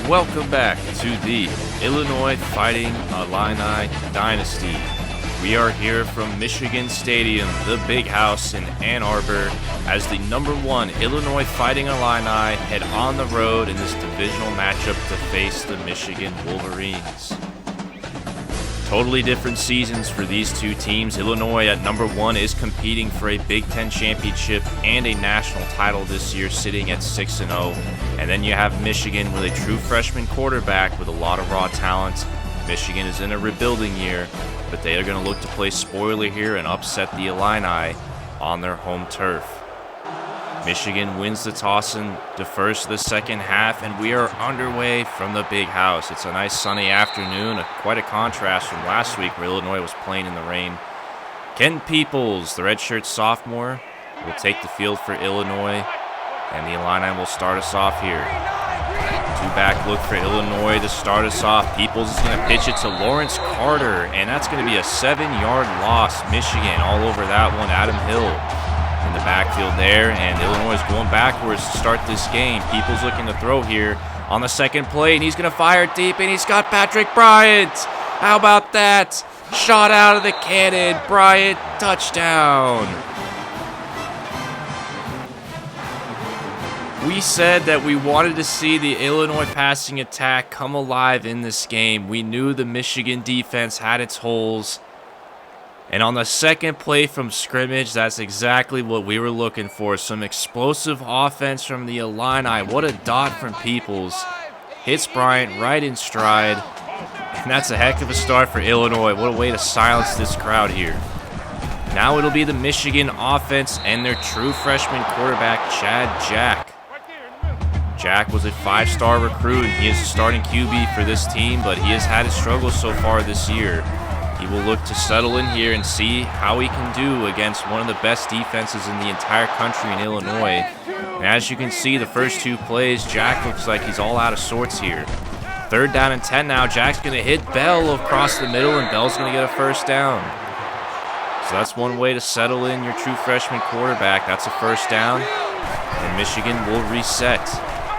Welcome back to the Illinois Fighting Illini Dynasty. We are here from Michigan Stadium, the Big House in Ann Arbor, as the #1 Illinois Fighting Illini head on the road in this divisional matchup to face the Michigan Wolverines. Totally different seasons for these two teams. Illinois at #1 is competing for a Big Ten championship and a national title this year, sitting at 6-0. And then you have Michigan with a true freshman quarterback with a lot of raw talent. Michigan is in a rebuilding year, but they are going to look to play spoiler here and upset the Illini on their home turf. Michigan wins the toss and defers to the second half, and we are underway from the Big House. It's a nice sunny afternoon, quite a contrast from last week where Illinois was playing in the rain. Ken Peoples, the redshirt sophomore, will take the field for Illinois, and the Illini will start us off here. Two-back look for Illinois to start us off. Peoples is going to pitch it to Lawrence Carter, and that's going to be a 7-yard loss. Michigan all over that one. Adam Hill in the backfield there, and Illinois is going backwards to start this game. Peoples looking to throw here on the second play, and he's going to fire deep, and he's got Patrick Bryant. How about that? Shot out of the cannon. Bryant, touchdown. We said that we wanted to see the Illinois passing attack come alive in this game. We knew the Michigan defense had its holes. And on the second play from scrimmage, that's exactly what we were looking for. Some explosive offense from the Illini. What a dot from Peoples. Hits Bryant right in stride. And that's a heck of a start for Illinois. What a way to silence this crowd here. Now it'll be the Michigan offense and their true freshman quarterback, Chad Jack. Jack was a 5-star recruit. He is the starting QB for this team, but he has had his struggles so far this year. He will look to settle in here and see how he can do against one of the best defenses in the entire country in Illinois. And as you can see, the first two plays, Jack looks like he's all out of sorts here. 3rd down and 10 now. Jack's going to hit Bell across the middle, and Bell's going to get a first down. So that's one way to settle in your true freshman quarterback. That's a first down, and Michigan will reset.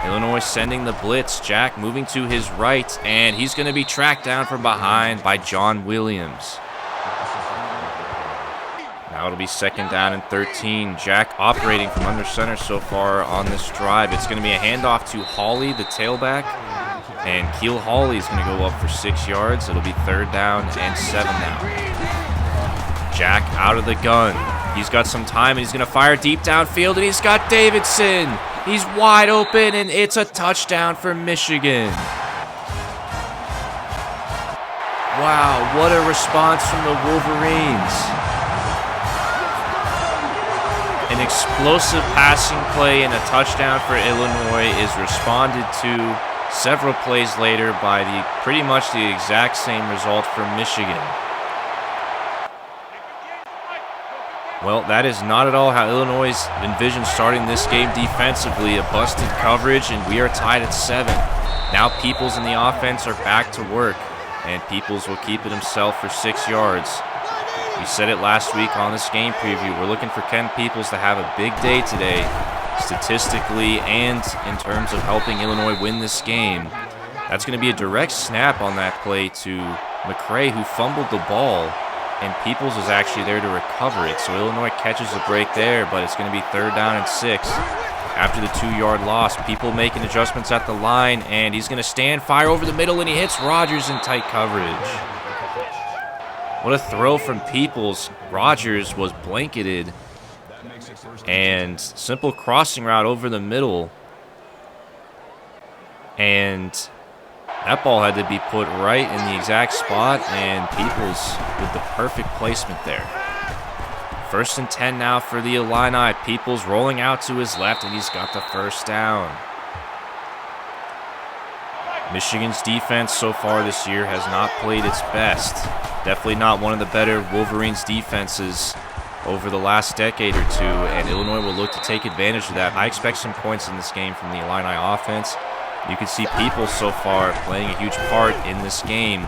Illinois sending the blitz. Jack moving to his right, and he's going to be tracked down from behind by John Williams. Now it'll be 2nd down and 13. Jack operating from under center so far on this drive. It's going to be a handoff to Hawley, the tailback, and Keel Hawley is going to go up for 6 yards. It'll be 3rd down and 7 now. Jack out of the gun. He's got some time, and he's going to fire deep downfield, and he's got Davidson. He's wide open, and it's a touchdown for Michigan. Wow, what a response from the Wolverines. An explosive passing play and a touchdown for Illinois is responded to several plays later by pretty much the exact same result for Michigan. Well, that is not at all how Illinois envisioned starting this game defensively. A busted coverage, and we are tied at 7. Now Peoples and the offense are back to work, and Peoples will keep it himself for 6 yards. We said it last week on this game preview. We're looking for Ken Peoples to have a big day today, statistically and in terms of helping Illinois win this game. That's going to be a direct snap on that play to McCray, who fumbled the ball, and Peoples is actually there to recover it. So Illinois catches a break there, but it's going to be 3rd down and 6. After the 2-yard loss, People making adjustments at the line, and he's going to stand, fire over the middle, and he hits Rogers in tight coverage. What a throw from Peoples. Rogers was blanketed, and simple crossing route over the middle. And that ball had to be put right in the exact spot, and Peoples with the perfect placement there. 1st and 10 now for the Illini. Peoples rolling out to his left, and he's got the first down. Michigan's defense so far this year has not played its best. Definitely not one of the better Wolverines defenses over the last decade or two, and Illinois will look to take advantage of that. I expect some points in this game from the Illini offense. You can see Peoples so far playing a huge part in this game.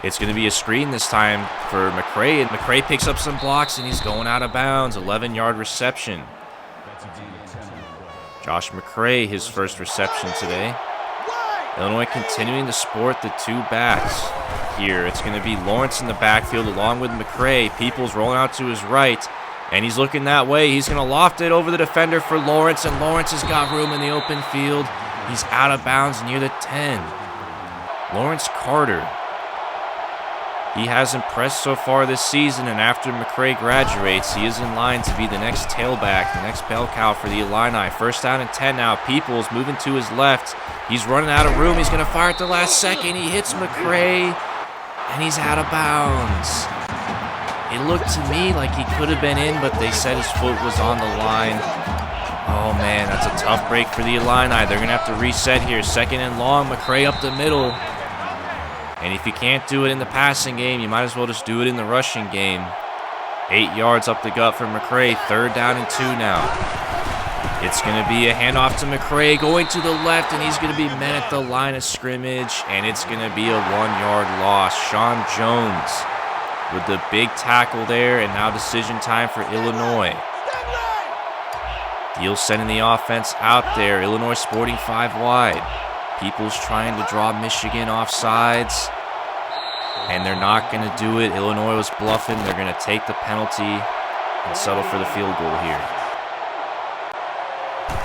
It's going to be a screen this time for McCray, and McCray picks up some blocks, and he's going out of bounds. 11-yard reception. Josh McCray, his first reception today. Illinois continuing to sport the two backs here. It's going to be Lawrence in the backfield along with McCray. Peoples rolling out to his right, and he's looking that way. He's going to loft it over the defender for Lawrence, and Lawrence has got room in the open field. He's out of bounds near the 10. Lawrence Carter. He has impressed so far this season, and after McCray graduates, he is in line to be the next tailback, the next bell cow for the Illini. First down and 10 now. Peoples moving to his left. He's running out of room. He's going to fire at the last second. He hits McCray, and he's out of bounds. It looked to me like he could have been in, but they said his foot was on the line. Oh, man, that's a tough break for the Illini. They're going to have to reset here. Second and long. McCray up the middle. And if you can't do it in the passing game, you might as well just do it in the rushing game. 8 yards up the gut for McCray. Third down and 2 now. It's going to be a handoff to McCray going to the left, and he's going to be met at the line of scrimmage, and it's going to be a 1-yard loss. Sean Jones with the big tackle there, and now decision time for Illinois. Deal sending the offense out there. Illinois sporting 5 wide. Peoples trying to draw Michigan off sides, and they're not going to do it. Illinois was bluffing. They're going to take the penalty and settle for the field goal here.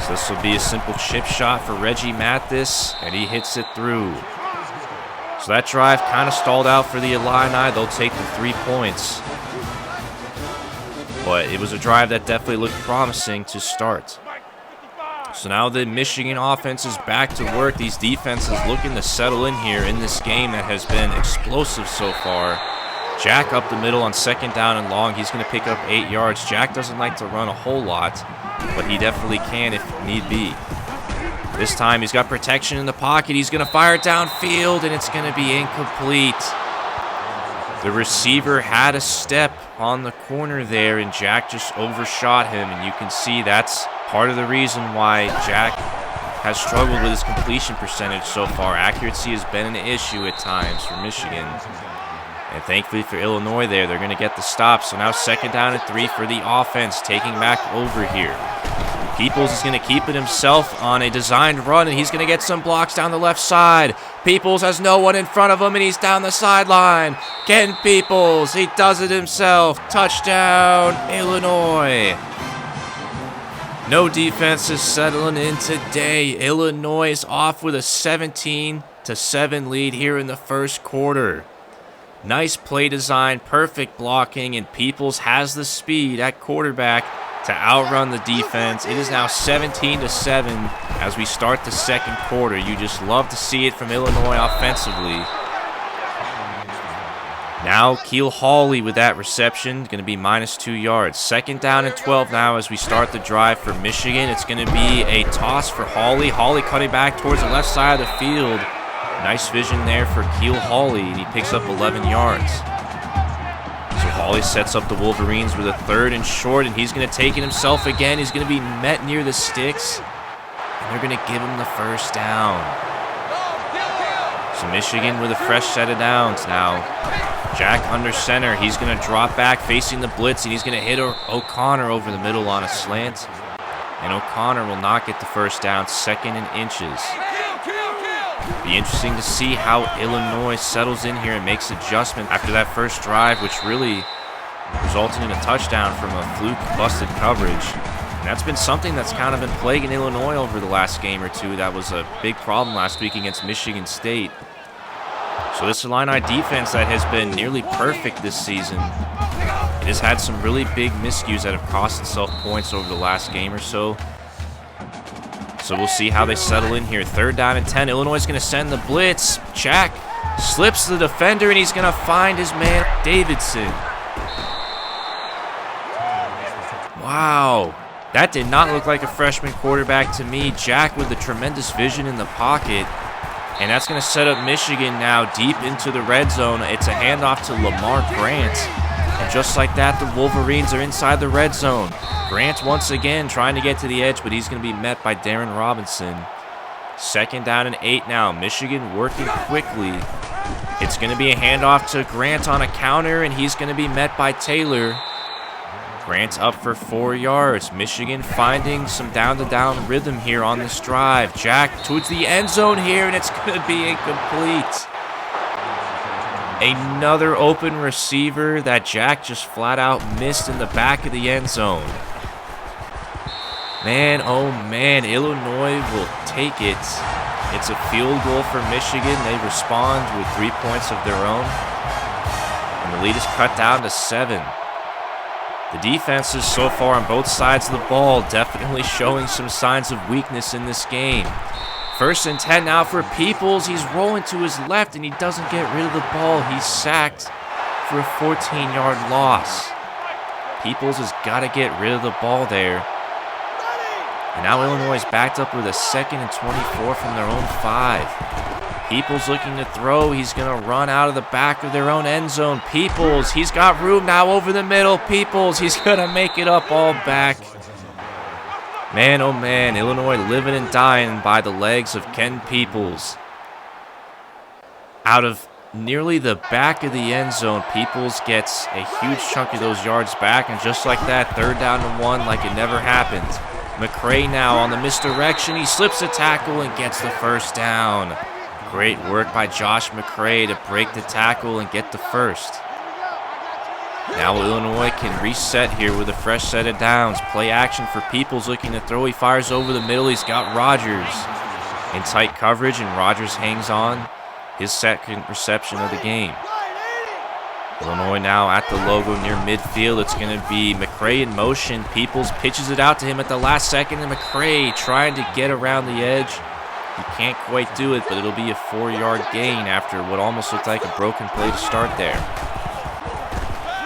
So this will be a simple chip shot for Reggie Mathis, and he hits it through. So that drive kind of stalled out for the Illini. They'll take the 3 points. But it was a drive that definitely looked promising to start. So now the Michigan offense is back to work. These defenses looking to settle in here in this game that has been explosive so far. Jack up the middle on second down and long. He's going to pick up 8 yards. Jack doesn't like to run a whole lot, but he definitely can if need be. This time he's got protection in the pocket. He's going to fire it downfield, and it's going to be incomplete. The receiver had a step on the corner there, and Jack just overshot him, and you can see that's part of the reason why Jack has struggled with his completion percentage so far. Accuracy has been an issue at times for Michigan. And thankfully for Illinois there, they're going to get the stop. So now second down and 3 for the offense, taking back over here. Peoples is going to keep it himself on a designed run, and he's going to get some blocks down the left side. Peoples has no one in front of him, and he's down the sideline. Ken Peoples, he does it himself. Touchdown, Illinois. No defense is settling in today. Illinois is off with a 17-7 lead here in the first quarter. Nice play design, perfect blocking, and Peoples has the speed at quarterback to outrun the defense. It is now 17-7 as we start the second quarter. You just love to see it from Illinois offensively. Now Keel Hawley with that reception, going to be -2 yards. Second down and 12 now as we start the drive for Michigan. It's going to be a toss for Hawley. Hawley cutting back towards the left side of the field. Nice vision there for Keel Hawley, and he picks up 11 yards. So Hawley sets up the Wolverines with a 3rd and short, and he's going to take it himself again. He's going to be met near the sticks, and they're going to give him the first down. So Michigan with a fresh set of downs now. Jack under center. He's going to drop back facing the blitz, and he's going to hit O'Connor over the middle on a slant. And O'Connor will not get the first down, 2nd and inches. Be interesting to see how Illinois settles in here and makes adjustment after that first drive, which really resulted in a touchdown from a fluke busted coverage. And that's been something that's kind of been plaguing Illinois over the last game or two. That was a big problem last week against Michigan State. So this Illini defense that has been nearly perfect this season, it has had some really big miscues that have cost itself points over the last game or so. So we'll see how they settle in here. 3rd down and 10. Illinois is going to send the blitz. Jack slips the defender, and he's going to find his man, Davidson. Wow. That did not look like a freshman quarterback to me. Jack with the tremendous vision in the pocket. And that's going to set up Michigan now deep into the red zone. It's a handoff to Lamar Grant. And just like that, the Wolverines are inside the red zone. Grant once again trying to get to the edge, but he's going to be met by Darren Robinson. 2nd down and 8 now. Michigan working quickly. It's going to be a handoff to Grant on a counter, and he's going to be met by Taylor. Grant up for 4 yards. Michigan finding some down-to-down rhythm here on this drive. Jack towards the end zone here, and it's going to be incomplete. Another open receiver that Jack just flat out missed in the back of the end zone. Man, oh man, Illinois will take it. It's a field goal for Michigan. They respond with 3 points of their own. And the lead is cut down to 7. The defenses so far on both sides of the ball definitely showing some signs of weakness in this game. 1st and 10 now for Peoples. He's rolling to his left and he doesn't get rid of the ball. He's sacked for a 14-yard loss. Peoples has got to get rid of the ball there. And now Illinois is backed up with a 2nd and 24 from their own 5. Peoples looking to throw. He's going to run out of the back of their own end zone. Peoples, he's got room now over the middle. Peoples, he's going to make it up all back. Man, oh man, Illinois living and dying by the legs of Ken Peoples. Out of nearly the back of the end zone, Peoples gets a huge chunk of those yards back, and just like that, 3rd down and 1 like it never happened. McCray now on the misdirection. He slips a tackle and gets the 1st down. Great work by Josh McCray to break the tackle and get the 1st. Now Illinois can reset here with a fresh set of downs. Play action for Peoples looking to throw. He fires over the middle. He's got Rogers in tight coverage, and Rogers hangs on. His 2nd reception of the game. Illinois now at the logo near midfield. It's going to be McCray in motion. Peoples pitches it out to him at the last second, and McCray trying to get around the edge. He can't quite do it, but it'll be a 4-yard gain after what almost looked like a broken play to start there.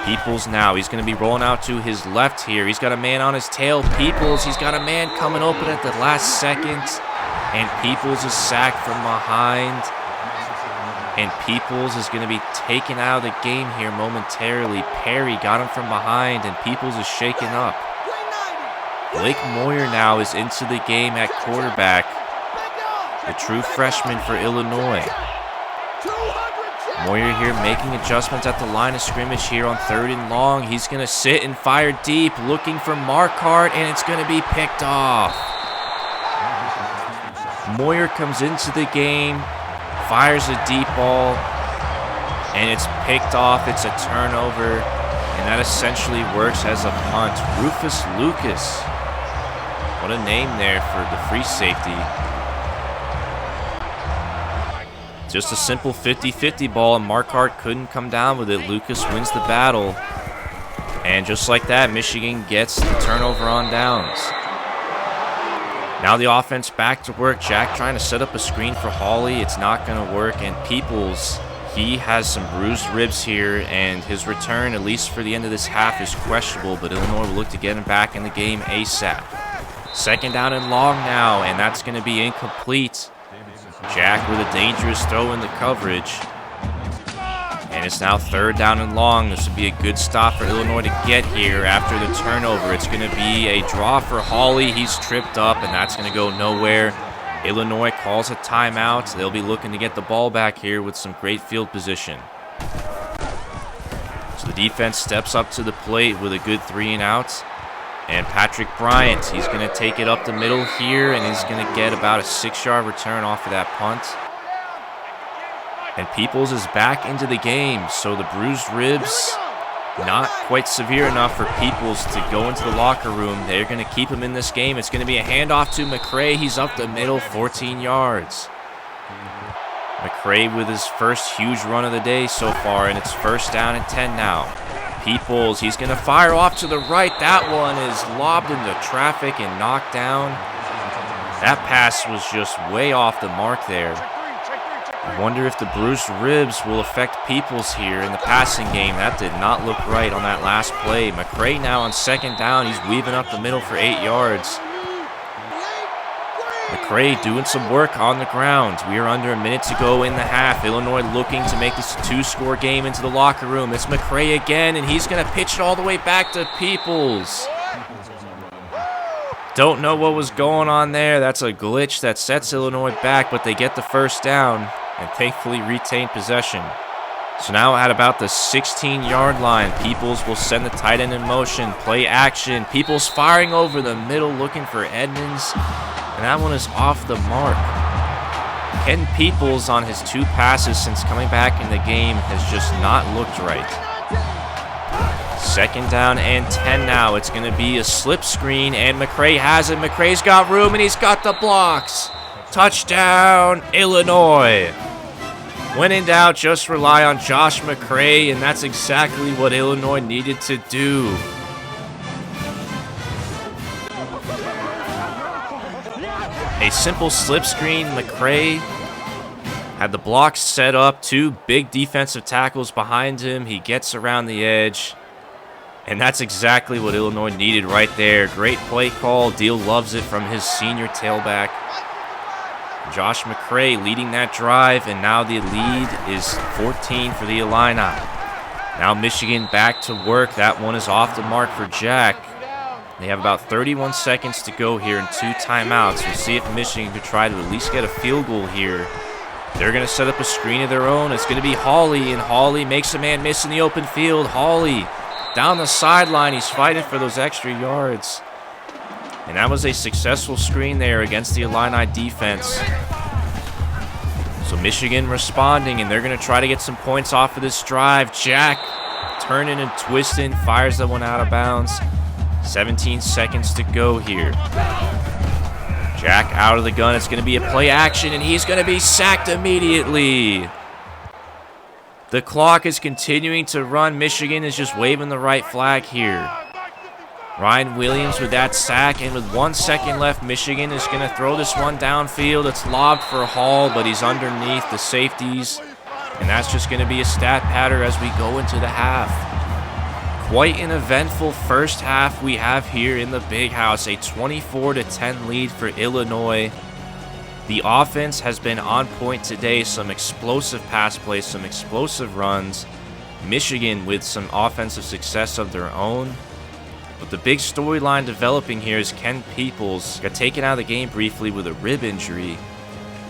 Peoples now, he's going to be rolling out to his left here. He's got a man on his tail. Peoples, he's got a man coming open at the last second. And Peoples is sacked from behind. And Peoples is going to be taken out of the game here momentarily. Perry got him from behind, and Peoples is shaken up. Blake Moyer now is into the game at quarterback. The true freshman for Illinois. Moyer here making adjustments at the line of scrimmage here on 3rd and long. He's going to sit and fire deep, looking for Marquardt, and it's going to be picked off. Moyer comes into the game, fires a deep ball, and it's picked off. It's a turnover, and that essentially works as a punt. Rufus Lucas. What a name there for the free safety. Just a simple 50-50 ball, and Marquardt couldn't come down with it. Lucas wins the battle. And just like that, Michigan gets the turnover on downs. Now the offense back to work. Jack trying to set up a screen for Hawley. It's not going to work. And Peoples, he has some bruised ribs here, and his return, at least for the end of this half, is questionable. But Illinois will look to get him back in the game ASAP. 2nd down and long now, and that's going to be incomplete. Jack with a dangerous throw in the coverage. And it's now 3rd down and long. This would be a good stop for Illinois to get here after the turnover. It's going to be a draw for Hawley. He's tripped up, and that's going to go nowhere. Illinois calls a timeout. They'll be looking to get the ball back here with some great field position. So the defense steps up to the plate with a good 3-and-out. And Patrick Bryant, he's going to take it up the middle here, and he's going to get about a 6-yard return off of that punt. And Peoples is back into the game, so the bruised ribs, not quite severe enough for Peoples to go into the locker room. They're going to keep him in this game. It's going to be a handoff to McCray. He's up the middle, 14 yards. McCray with his first huge run of the day so far, and it's 1st down and 10 now. Peoples, he's going to fire off to the right. That one is lobbed into traffic and knocked down. That pass was just way off the mark there. I wonder if the bruised ribs will affect Peoples here in the passing game. That did not look right on that last play. McCray now on 2nd down. He's weaving up the middle for 8 yards. McCray doing some work on the ground. We are under a minute to go in the half. Illinois looking to make this a 2-score game into the locker room. It's McCray again, and he's going to pitch it all the way back to Peoples. Don't know what was going on there. That's a glitch that sets Illinois back, but they get the 1st down and thankfully retain possession. So now at about the 16-yard line, Peoples will send the tight end in motion, play action. Peoples firing over the middle, looking for Edmonds, and that one is off the mark. Ken Peoples on his 2 passes since coming back in the game has just not looked right. 2nd down and 10 now. It's going to be a slip screen, and McCray has it. McCray's got room, and he's got the blocks. Touchdown, Illinois. When in doubt, just rely on Josh McCray, and that's exactly what Illinois needed to do. A simple slip screen. McCray had the blocks set up, 2 big defensive tackles behind him. He gets around the edge, and that's exactly what Illinois needed right there. Great play call. Deal loves it from his senior tailback. Josh McCray leading that drive, and now the lead is 14 for the Illini. Now Michigan back to work. That one is off the mark for Jack. They have about 31 seconds to go here and 2 timeouts. We'll see if Michigan could try to at least get a field goal here. They're going to set up a screen of their own. It's going to be Hawley, and Hawley makes a man miss in the open field. Hawley down the sideline. He's fighting for those extra yards. And that was a successful screen there against the Illini defense. So Michigan responding, and they're going to try to get some points off of this drive. Jack turning and twisting, fires that one out of bounds. 17 seconds to go here. Jack out of the gun. It's going to be a play action, and he's going to be sacked immediately. The clock is continuing to run. Michigan is just waving the right flag here. Ryan Williams with that sack, and with 1 second left, Michigan is going to throw this one downfield. It's lobbed for Hall, but he's underneath the safeties, and that's just going to be a stat pattern as we go into the half. Quite an eventful first half we have here in the Big House, a 24-10 lead for Illinois. The offense has been on point today, some explosive pass plays, some explosive runs. Michigan with some offensive success of their own. But the big storyline developing here is Ken Peoples got taken out of the game briefly with a rib injury,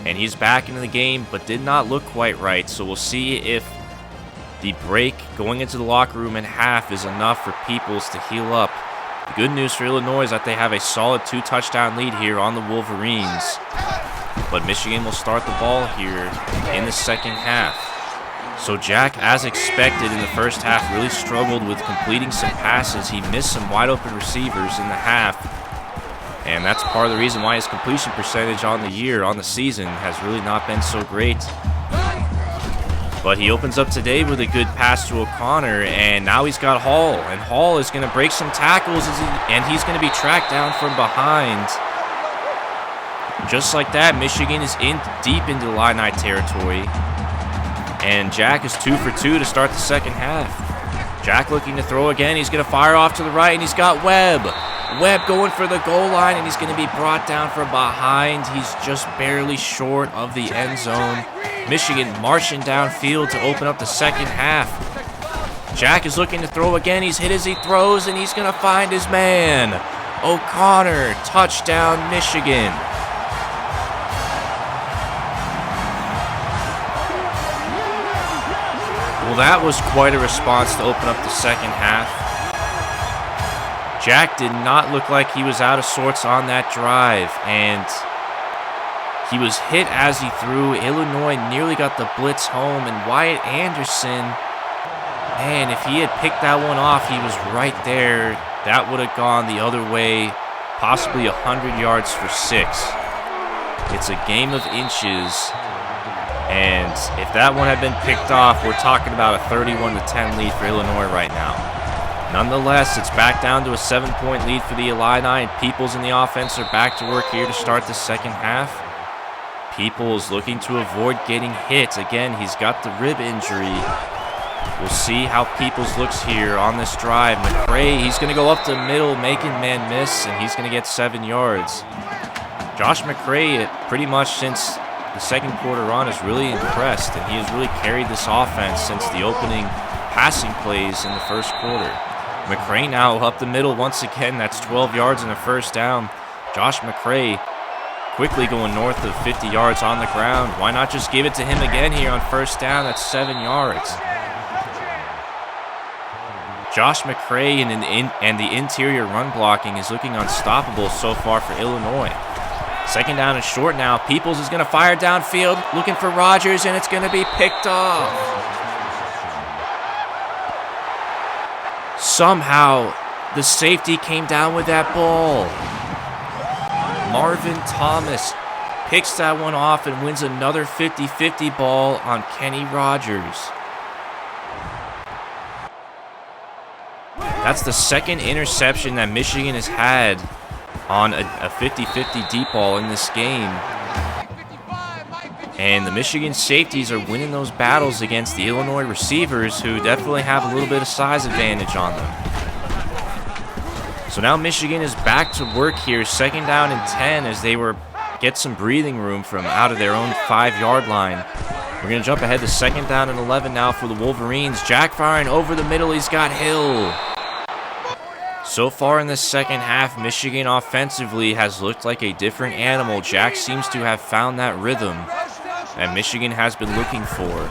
and he's back into the game but did not look quite right. So we'll see if the break going into the locker room in half is enough for Peoples to heal up. The good news for Illinois is that they have a solid 2-touchdown lead here on the Wolverines. But Michigan will start the ball here in the second half. So Jack, as expected in the first half, really struggled with completing some passes. He missed some wide open receivers in the half. And that's part of the reason why his completion percentage on the year, on the season, has really not been so great. But he opens up today with a good pass to O'Connor, and now he's got Hall. And Hall is going to break some tackles, and he's going to be tracked down from behind. Just like that, Michigan is in deep into Illini territory. And Jack is 2 for 2 to start the second half. Jack looking to throw again. He's going to fire off to the right, and he's got Webb. Webb going for the goal line, and he's going to be brought down from behind. He's just barely short of the end zone. Michigan marching downfield to open up the second half. Jack is looking to throw again. He's hit as he throws, and he's going to find his man. O'Connor, touchdown, Michigan. Well, that was quite a response to open up the second half. Jack did not look like he was out of sorts on that drive, and he was hit as he threw. Illinois nearly got the blitz home, and Wyatt Anderson, man, if he had picked that one off, he was right there. That would have gone the other way, possibly 100 yards for 6. It's a game of inches. And if that one had been picked off, we're talking about a 31-10 lead for Illinois right now. Nonetheless, it's back down to a 7-point lead for the Illini, and Peoples in the offense are back to work here to start the second half. Peoples looking to avoid getting hit. Again, he's got the rib injury. We'll see how Peoples looks here on this drive. McCray, he's going to go up the middle, making man miss, and he's going to get 7 yards. Josh McCray, pretty much since the second quarter on, is really impressed, and he has really carried this offense since the opening passing plays in the first quarter. McCray now up the middle once again. That's 12 yards and a first down. Josh McCray quickly going north of 50 yards on the ground. Why not just give it to him again here on first down? That's 7 yards. Josh McCray and the interior run blocking is looking unstoppable so far for Illinois. Second down and short now. Peoples is going to fire downfield, looking for Rogers, and it's going to be picked off. Somehow, the safety came down with that ball. Marvin Thomas picks that one off and wins another 50-50 ball on Kenny Rogers. That's the second interception that Michigan has had on a 50-50 deep ball in this game. And the Michigan safeties are winning those battles against the Illinois receivers, who definitely have a little bit of size advantage on them. So now Michigan is back to work here, second down and 10, as they get some breathing room from out of their own 5-yard line. We're going to jump ahead to second down and 11 now for the Wolverines. Jack firing over the middle. He's got Hill. So far in the second half, Michigan offensively has looked like a different animal. Jack seems to have found that rhythm that Michigan has been looking for.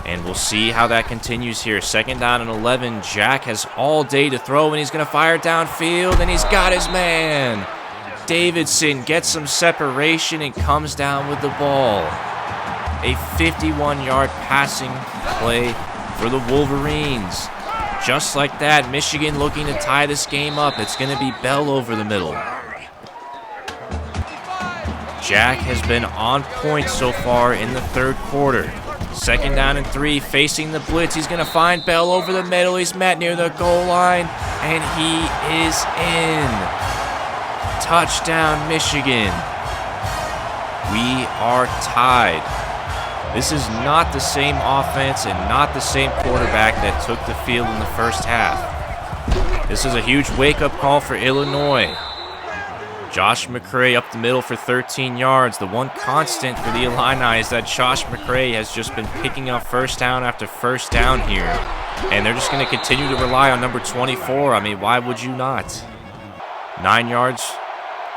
And we'll see how that continues here. Second down and 11. Jack has all day to throw, and he's going to fire downfield, and he's got his man. Davidson gets some separation and comes down with the ball. A 51-yard passing play for the Wolverines. Just like that, Michigan looking to tie this game up. It's going to be Bell over the middle. Jack has been on point so far in the third quarter. Second down and 3, facing the blitz. He's going to find Bell over the middle. He's met near the goal line, and he is in. Touchdown, Michigan. We are tied. This is not the same offense and not the same quarterback that took the field in the first half. This is a huge wake-up call for Illinois. Josh McCray up the middle for 13 yards. The one constant for the Illini is that Josh McCray has just been picking up first down after first down here. And they're just going to continue to rely on number 24. I mean, why would you not? 9 yards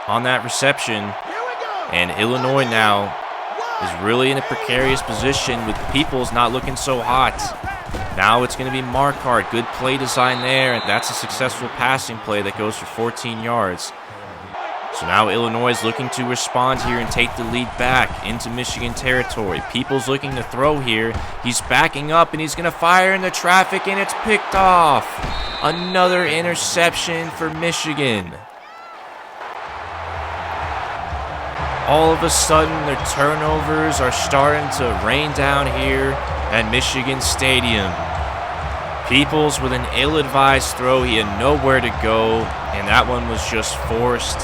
on that reception. And Illinois now is really in a precarious position with Peoples not looking so hot. Now it's going to be Marquardt. Good play design there. And that's a successful passing play that goes for 14 yards. So now Illinois is looking to respond here and take the lead back into Michigan territory. Peoples looking to throw here. He's backing up, and he's going to fire into traffic, and it's picked off. Another interception for Michigan. All of a sudden, their turnovers are starting to rain down here at Michigan Stadium. Peoples with an ill-advised throw. He had nowhere to go, and that one was just forced.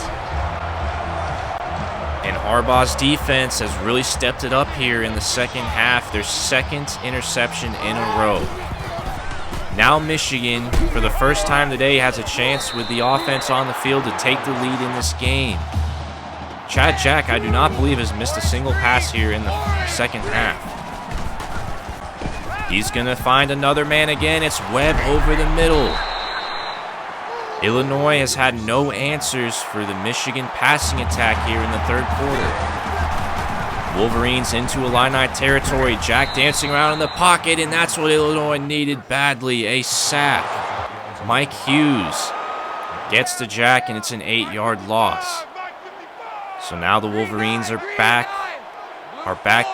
And Harbaugh's defense has really stepped it up here in the second half. Their second interception in a row. Now Michigan, for the first time today, has a chance with the offense on the field to take the lead in this game. Chad Jack, I do not believe, has missed a single pass here in the second half. He's going to find another man again. It's Webb over the middle. Illinois has had no answers for the Michigan passing attack here in the third quarter. Wolverines into Illini territory. Jack dancing around in the pocket, and that's what Illinois needed badly, a sack. Mike Hughes gets to Jack, and it's an 8-yard loss. So now the Wolverines are backed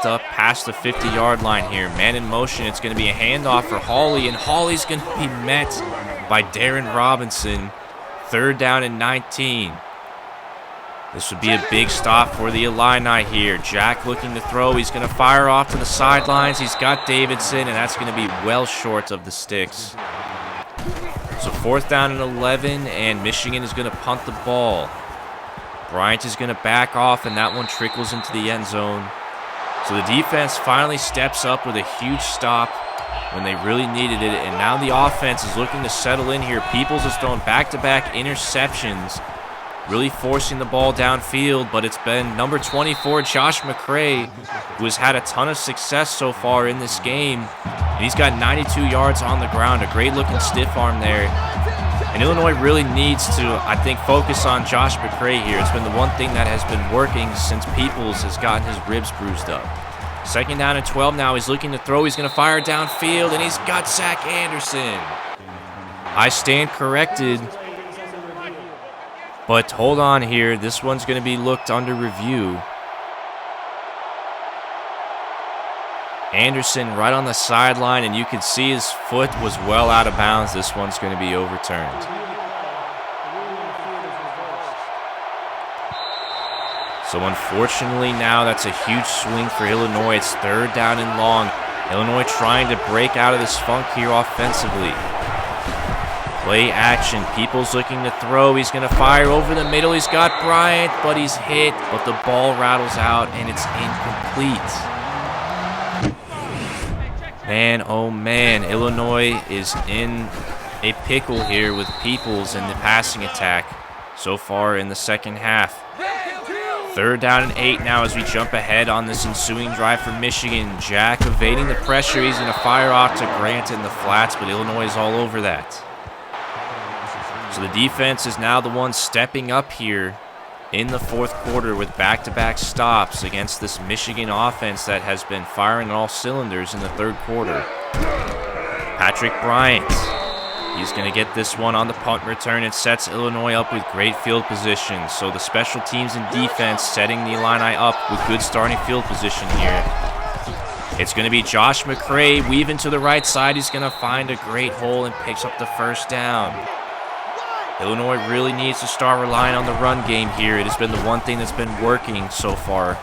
up past the 50-yard line here. Man in motion. It's going to be a handoff for Hawley, and Hawley's going to be met by Darren Robinson. Third down and 19. This would be a big stop for the Illini here. Jack looking to throw. He's going to fire off to the sidelines. He's got Davidson, and that's going to be well short of the sticks. So fourth down and 11, and Michigan is going to punt the ball. Bryant is going to back off, and that one trickles into the end zone. So the defense finally steps up with a huge stop when they really needed it, and now the offense is looking to settle in here. Peoples has thrown back-to-back interceptions, really forcing the ball downfield, but it's been number 24, Josh McCray, who has had a ton of success so far in this game, and he's got 92 yards on the ground, a great-looking stiff arm there. And Illinois really needs to, I think, focus on Josh McCray here. It's been the one thing that has been working since Peoples has gotten his ribs bruised up. Second down and 12 now. He's looking to throw. He's going to fire downfield, and he's got Zach Anderson. I stand corrected. But hold on here. This one's going to be looked under review. Anderson right on the sideline, and you can see his foot was well out of bounds. This one's going to be overturned. So unfortunately now that's a huge swing for Illinois. It's 3rd down and long. Illinois trying to break out of this funk here offensively. Play action. Peoples looking to throw. He's going to fire over the middle. He's got Bryant, but he's hit. But the ball rattles out, and it's incomplete. Man, oh man, Illinois is in a pickle here with Peoples in the passing attack so far in the second half. 3rd down and 8 now as we jump ahead on this ensuing drive for Michigan. Jack evading the pressure. He's going to fire off to Grant in the flats, but Illinois is all over that. So the defense is now the one stepping up here in the 4th quarter with back-to-back stops against this Michigan offense that has been firing on all cylinders in the 3rd quarter. Patrick Bryant. He's going to get this one on the punt return. It sets Illinois up with great field position. So the special teams and defense setting the Illini up with good starting field position here. It's going to be Josh McCray weaving to the right side. He's going to find a great hole and picks up the 1st down. Illinois really needs to start relying on the run game here. It has been the one thing that's been working so far.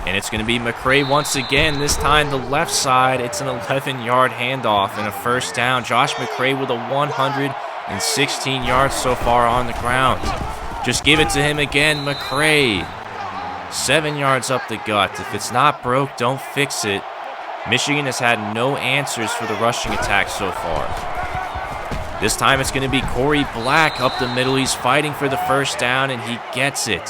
And it's going to be McCray once again, this time the left side. It's an 11-yard handoff and a 1st down. Josh McCray with a 116 yards so far on the ground. Just give it to him again, McCray. 7 yards up the gut. If it's not broke, don't fix it. Michigan has had no answers for the rushing attack so far. This time it's going to be Corey Black up the middle. He's fighting for the 1st down, and he gets it.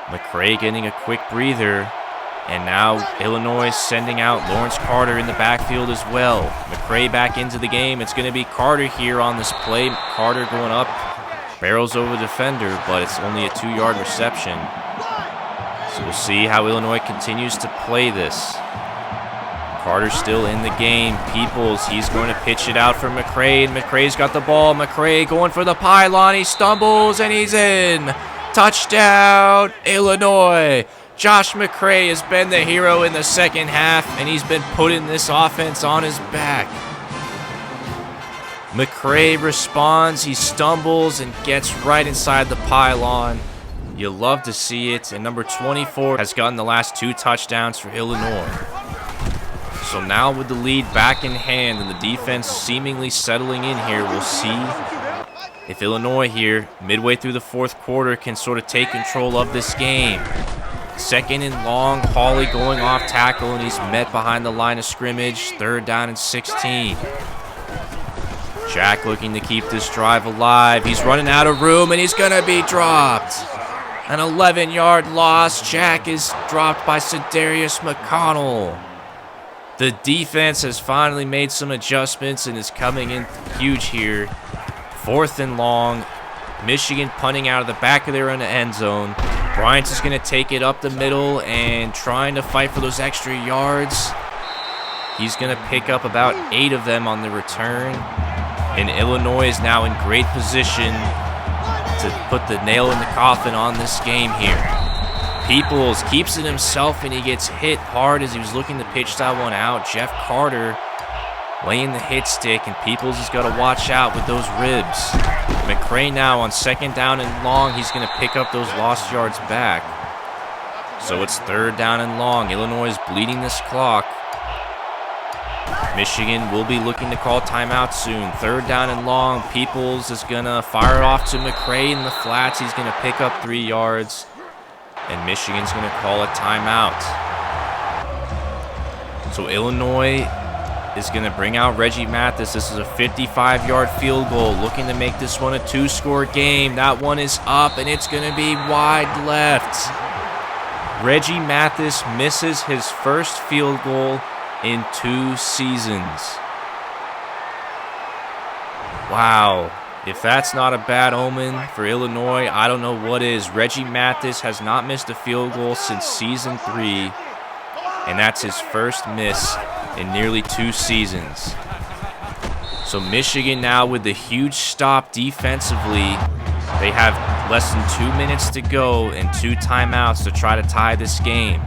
McCray getting a quick breather. And now Illinois sending out Lawrence Carter in the backfield as well. McCray back into the game. It's going to be Carter here on this play. Carter going up, barrels over the defender, but it's only a 2-yard reception. So we'll see how Illinois continues to play this. Carter still in the game. Peoples, he's going to pitch it out for McCray, and McCray's got the ball. McCray going for the pylon. He stumbles, and he's in. Touchdown, Illinois. Josh McCray has been the hero in the second half, and he's been putting this offense on his back. McCray responds. He stumbles and gets right inside the pylon. You love to see it, and number 24 has gotten the last 2 touchdowns for Illinois. So now with the lead back in hand and the defense seemingly settling in here, we'll see if Illinois here, midway through the 4th quarter, can sort of take control of this game. 2nd and long, Hawley going off tackle, and he's met behind the line of scrimmage. 3rd down and 16. Jack looking to keep this drive alive. He's running out of room, and he's going to be dropped. An 11-yard loss. Jack is dropped by Sedarius McConnell. The defense has finally made some adjustments and is coming in huge here. 4th and long. Michigan punting out of the back of their own end zone. Bryant is going to take it up the middle and trying to fight for those extra yards. He's going to pick up about 8 of them on the return. And Illinois is now in great position to put the nail in the coffin on this game here. Peoples keeps it himself, and he gets hit hard as he was looking to pitch that one out. Jeff Carter laying the hit stick, and Peoples has got to watch out with those ribs. McCray now on 2nd down and long. He's going to pick up those lost yards back. So it's 3rd down and long. Illinois is bleeding this clock. Michigan will be looking to call timeout soon. 3rd down and long. Peoples is going to fire off to McCray in the flats. He's going to pick up 3 yards. And Michigan's going to call a timeout. So Illinois is going to bring out Reggie Mathis. This is a 55-yard field goal, looking to make this one a 2-score game. That one is up, and it's going to be wide left. Reggie Mathis misses his first field goal in 2 seasons. Wow. If that's not a bad omen for Illinois, I don't know what is. Reggie Mathis has not missed a field goal since season 3, and that's his first miss in nearly 2 seasons. So Michigan now with the huge stop defensively. They have less than 2 minutes to go and 2 timeouts to try to tie this game.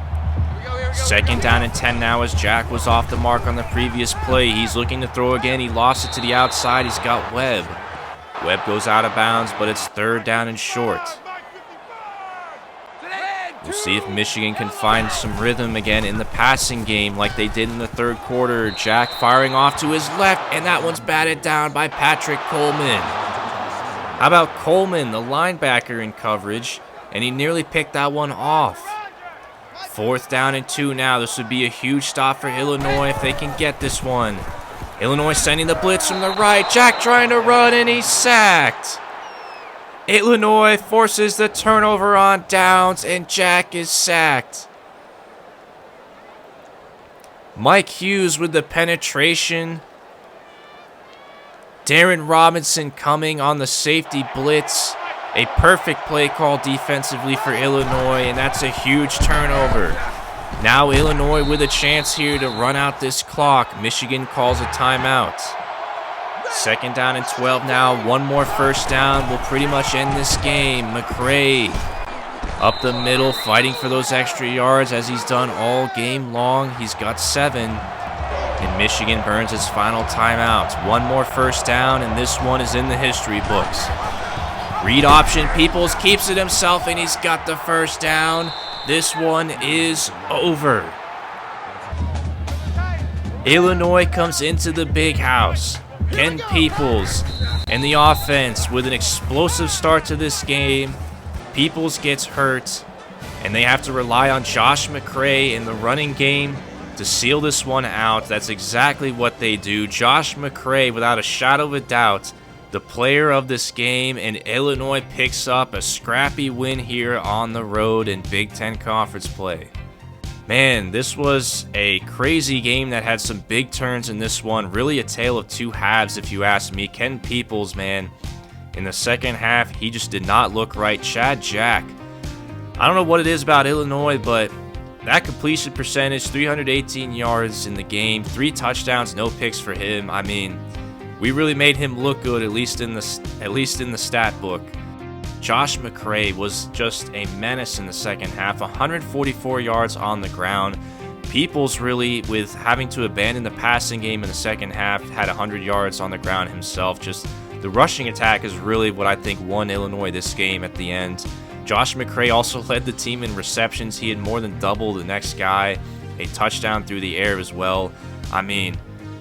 2nd down and 10 now as Jack was off the mark on the previous play. He's looking to throw again. He lost it to the outside. He's got Webb. Webb goes out of bounds, but it's 3rd down and short. We'll see if Michigan can find some rhythm again in the passing game like they did in the 3rd quarter. Jack firing off to his left, and that one's batted down by Patrick Coleman. How about Coleman, the linebacker, in coverage, and he nearly picked that one off. 4th down and 2 now. This would be a huge stop for Illinois if they can get this one. Illinois sending the blitz from the right. Jack trying to run, and he's sacked. Illinois forces the turnover on downs, and Jack is sacked. Mike Hughes with the penetration. Darren Robinson coming on the safety blitz. A perfect play call defensively for Illinois, and that's a huge turnover. Now Illinois with a chance here to run out this clock. Michigan calls a timeout. 2nd down and 12 now. One more first down will pretty much end this game. McCray up the middle, fighting for those extra yards as he's done all game long. He's got 7. And Michigan burns its final timeout. One more first down, and this one is in the history books. Read option. Peoples keeps it himself, and he's got the first down. This one is over. Illinois comes into the big house. Ken Peoples and the offense with an explosive start to this game. Peoples gets hurt, and they have to rely on Josh McCray in the running game to seal this one out. That's exactly what they do. Josh McCray, without a shadow of a doubt, the player of this game, and Illinois picks up a scrappy win here on the road in Big Ten Conference play. Man, this was a crazy game that had some big turns in this one. Really a tale of 2 halves, if you ask me. Ken Peoples, man, in the second half, he just did not look right. Chad Jack, I don't know what it is about Illinois, but that completion percentage, 318 yards in the game, 3 touchdowns, no picks for him. I mean, we really made him look good, at least in the stat book. Josh McCray was just a menace in the second half, 144 yards on the ground. Peoples really, with having to abandon the passing game in the second half, had 100 yards on the ground himself. Just the rushing attack is really what I think won Illinois this game at the end. Josh McCray also led the team in receptions. He had more than double the next guy, a touchdown through the air as well. I mean,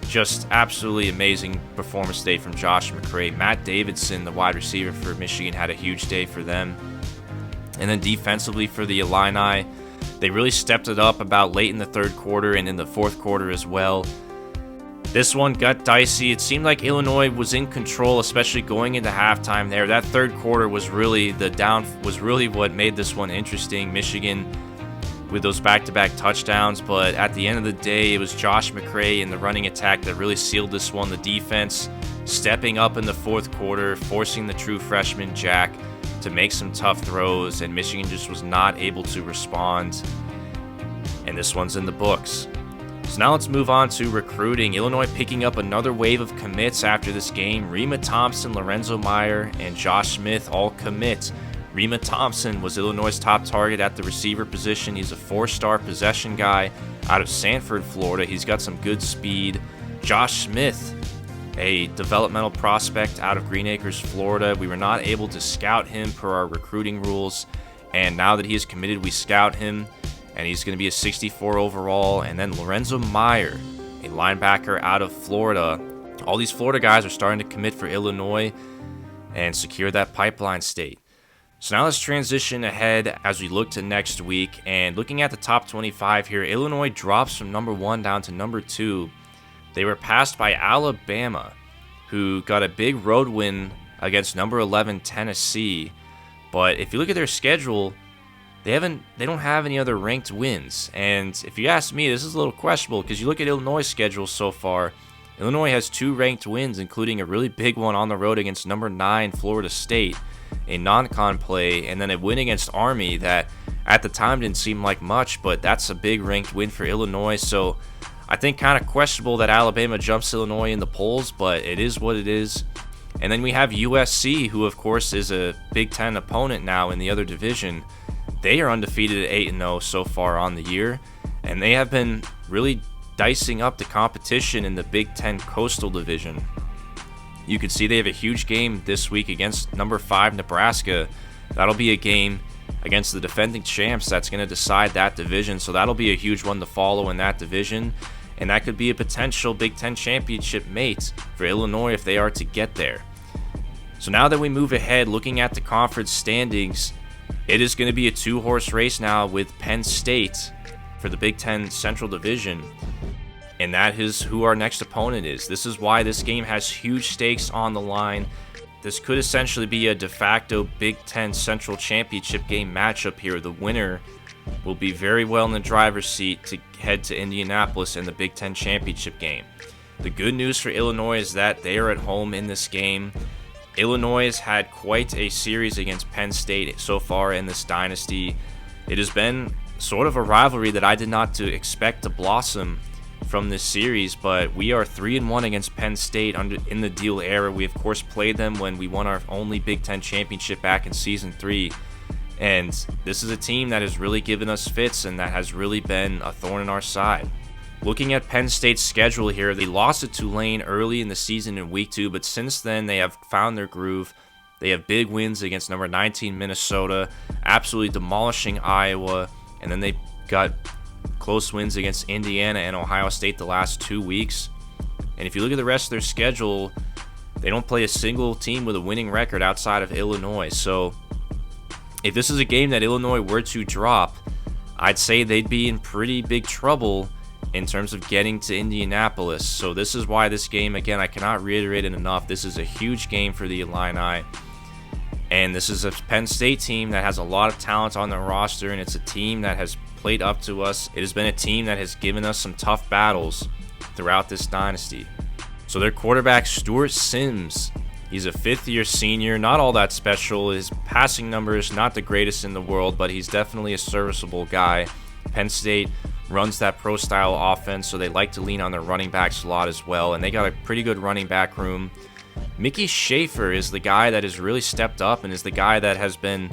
just absolutely amazing performance day from Josh McCray. Matt Davidson, the wide receiver for Michigan, had a huge day for them. And then defensively for the Illini, they really stepped it up about late in the 3rd quarter and in the 4th quarter as well. This one got dicey. It seemed like Illinois was in control, especially going into halftime there. That 3rd quarter was really what made this one interesting. Michigan with those back-to-back touchdowns, but at the end of the day, it was Josh McCray in the running attack that really sealed this one. The defense stepping up in the 4th quarter, forcing the true freshman Jack to make some tough throws, and Michigan just was not able to respond. And this one's in the books. So now let's move on to recruiting. Illinois picking up another wave of commits after this game. Rima Thompson, Lorenzo Meyer, and Josh Smith all commit. Rima Thompson was Illinois' top target at the receiver position. He's a 4-star possession guy out of Sanford, Florida. He's got some good speed. Josh Smith, a developmental prospect out of Green Acres, Florida. We were not able to scout him per our recruiting rules, and now that he is committed, we scout him, and he's going to be a 64 overall. And then Lorenzo Meyer, a linebacker out of Florida. All these Florida guys are starting to commit for Illinois and secure that pipeline state. So now let's transition ahead as we look to next week. And looking at the top 25 here, Illinois drops from number 1 down to number 2. They were passed by Alabama, who got a big road win against number 11 Tennessee. But if you look at their schedule, they don't have any other ranked wins. And if you ask me, this is a little questionable because you look at Illinois' schedule so far. Illinois has 2 ranked wins, including a really big one on the road against number 9 Florida State, a non-con play, and then a win against Army that at the time didn't seem like much, but that's a big ranked win for Illinois. So I think kind of questionable that Alabama jumps Illinois in the polls, but it is what it is. And then we have USC, who of course is a Big Ten opponent now in the other division. They are undefeated at 8-0 so far on the year, and they have been really dicing up the competition in the Big Ten Coastal Division. You can see they have a huge game this week against number 5 Nebraska. That'll be a game against the defending champs that's going to decide that division, so that'll be a huge one to follow in that division. And that could be a potential Big Ten championship mate for Illinois if they are to get there. So now that we move ahead, looking at the conference standings, it is going to be a 2-horse race now with Penn State for the Big Ten Central Division. And that is who our next opponent is. This is why this game has huge stakes on the line. This could essentially be a de facto Big Ten Central Championship game matchup here. The winner will be very well in the driver's seat to head to Indianapolis in the Big Ten Championship game. The good news for Illinois is that they are at home in this game. Illinois has had quite a series against Penn State so far in this dynasty. It has been sort of a rivalry that I did not expect to blossom from this series, but we are 3-1 against Penn State in the Deal era. We of course played them when we won our only Big Ten championship back in season 3. And this is a team that has really given us fits and that has really been a thorn in our side. Looking at Penn State's schedule here, they lost to Tulane early in the season in week 2, but since then they have found their groove. They have big wins against number 19 Minnesota, absolutely demolishing Iowa, and then they got close wins against Indiana and Ohio State the last 2 weeks. And if you look at the rest of their schedule, they don't play a single team with a winning record outside of Illinois. So if this is a game that Illinois were to drop, I'd say they'd be in pretty big trouble in terms of getting to Indianapolis. So this is why this game, again, I cannot reiterate it enough, this is a huge game for the Illini. And this is a Penn State team that has a lot of talent on their roster, and it's a team that has played up to us. It has been a team that has given us some tough battles throughout this dynasty. So their quarterback, Stuart Sims, he's a 5th-year senior, not all that special. His passing numbers, not the greatest in the world, but he's definitely a serviceable guy. Penn State runs that pro-style offense, so they like to lean on their running backs a lot as well, and they got a pretty good running back room. Mickey Schaefer is the guy that has really stepped up and is the guy that has been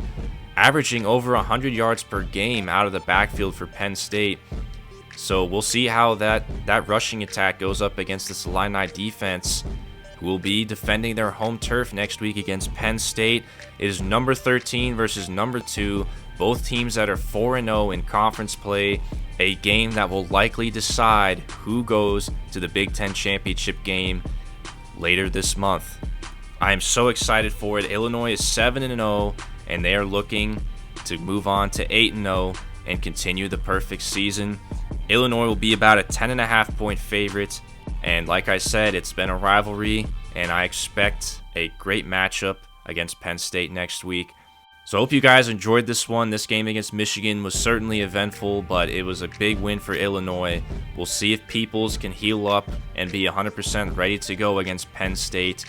averaging over 100 yards per game out of the backfield for Penn State. So we'll see how that rushing attack goes up against this Illini defense, who will be defending their home turf next week against Penn State. It is number 13 versus number 2, both teams that are 4-0 in conference play, a game that will likely decide who goes to the Big Ten championship game later this month. I am so excited for it. Illinois is 7-0, and they are looking to move on to 8-0 and continue the perfect season. Illinois will be about a 10.5-point favorite, and like I said, it's been a rivalry, and I expect a great matchup against Penn State next week. So I hope you guys enjoyed this one. This game against Michigan was certainly eventful, but it was a big win for Illinois. We'll see if Peoples can heal up and be 100% ready to go against Penn State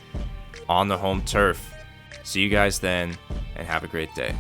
on the home turf. See you guys then, and have a great day.